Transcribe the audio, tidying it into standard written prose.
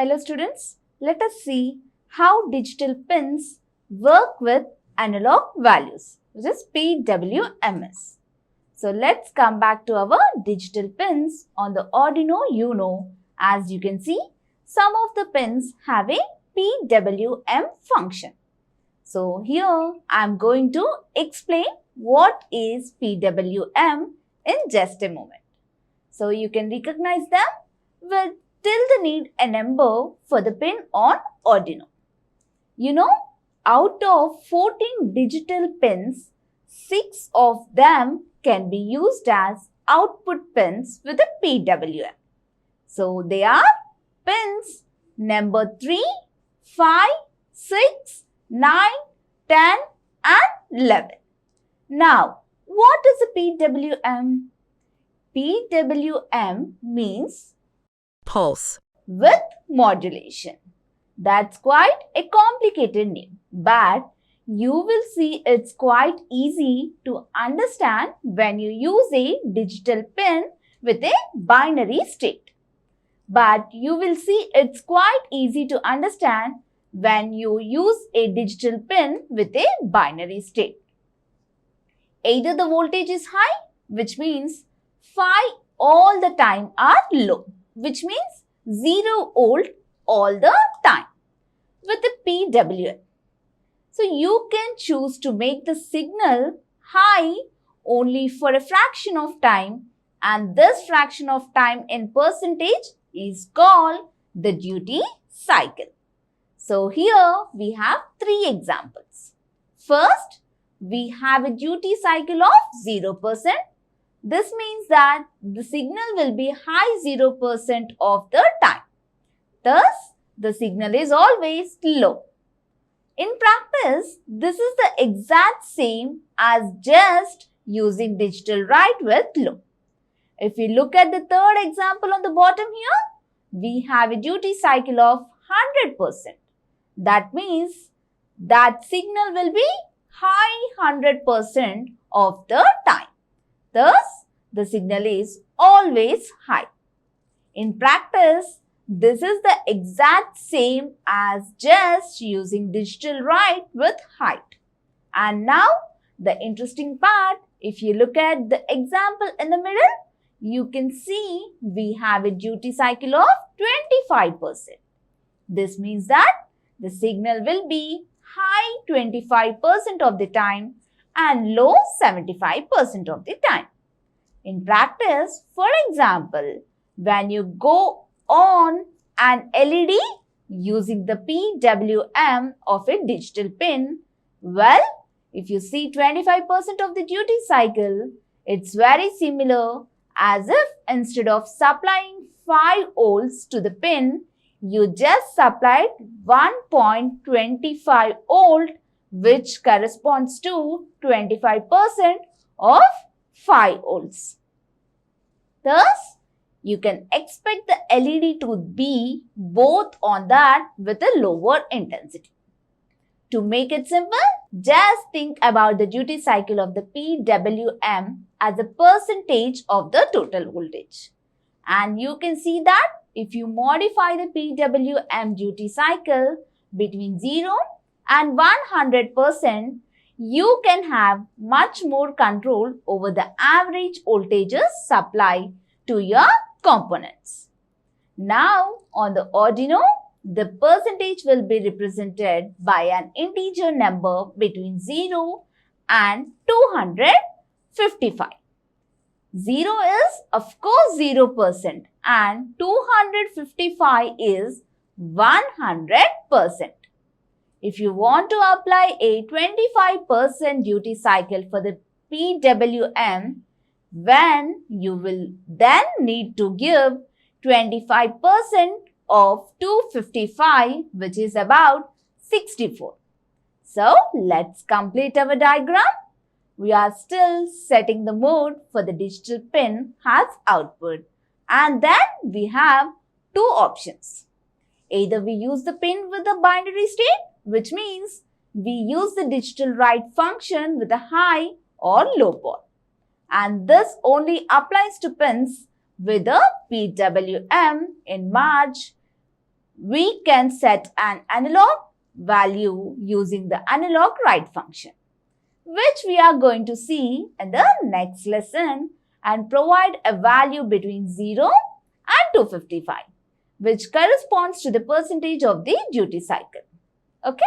Hello students, let us see how digital pins work with analog values, which is PWMs. So let's come back to our digital pins on the Arduino Uno. As you can see, some of the pins have a PWM function. So here I am going to explain what is PWM in just a moment. So you can recognize them with till the need a number for the pin on Arduino. You know, out of 14 digital pins, 6 of them can be used as output pins with a PWM. So they are pins number 3, 5, 6, 9, 10 and 11. Now, what is a PWM? PWM means pulse with modulation. That's quite a complicated name, but you will see it's quite easy to understand when you use a digital pin with a binary state. But you will see it's quite easy to understand when you use a digital pin with a binary state. Either the voltage is high, which means phi all the time are low, which means 0 volt all the time with the PWM. So you can choose to make the signal high only for a fraction of time, and this fraction of time in percentage is called the duty cycle. So here we have 3 examples. First, we have a duty cycle of 0%. This means that the signal will be high 0% of the time. Thus, the signal is always low. In practice, this is the exact same as just using digital write with low. If we look at the third example on the bottom here, we have a duty cycle of 100%. That means that signal will be high 100% of the time. Thus, the signal is always high. In practice, this is the exact same as just using digital write with height. And now, the interesting part, if you look at the example in the middle, you can see we have a duty cycle of 25%. This means that the signal will be high 25% of the time and low 75% of the time. In practice, for example, when you go on an LED using the PWM of a digital pin, well, if you see 25% of the duty cycle, it's very similar as if instead of supplying 5 volts to the pin, you just supplied 1.25 volt, which corresponds to 25% of 5 volts. Thus, you can expect the LED to be both on that with a lower intensity. To make it simple, just think about the duty cycle of the PWM as a percentage of the total voltage. And you can see that if you modify the PWM duty cycle between 0 and 100%, you can have much more control over the average voltages supplied to your components. Now, on the Arduino, the percentage will be represented by an integer number between 0 and 255. 0 is of course 0% and 255 is 100%. If you want to apply a 25% duty cycle for the PWM, when you will then need to give 25% of 255, which is about 64. So, let's complete our diagram. We are still setting the mode for the digital pin as output. And then we have 2 options. Either we use the pin with a binary state, which means we use the digital write function with a high or low power. And this only applies to pins with a PWM in March we can set an analog value using the analog write function, which we are going to see in the next lesson, and provide a value between 0 and 255, which corresponds to the percentage of the duty cycle. Okay?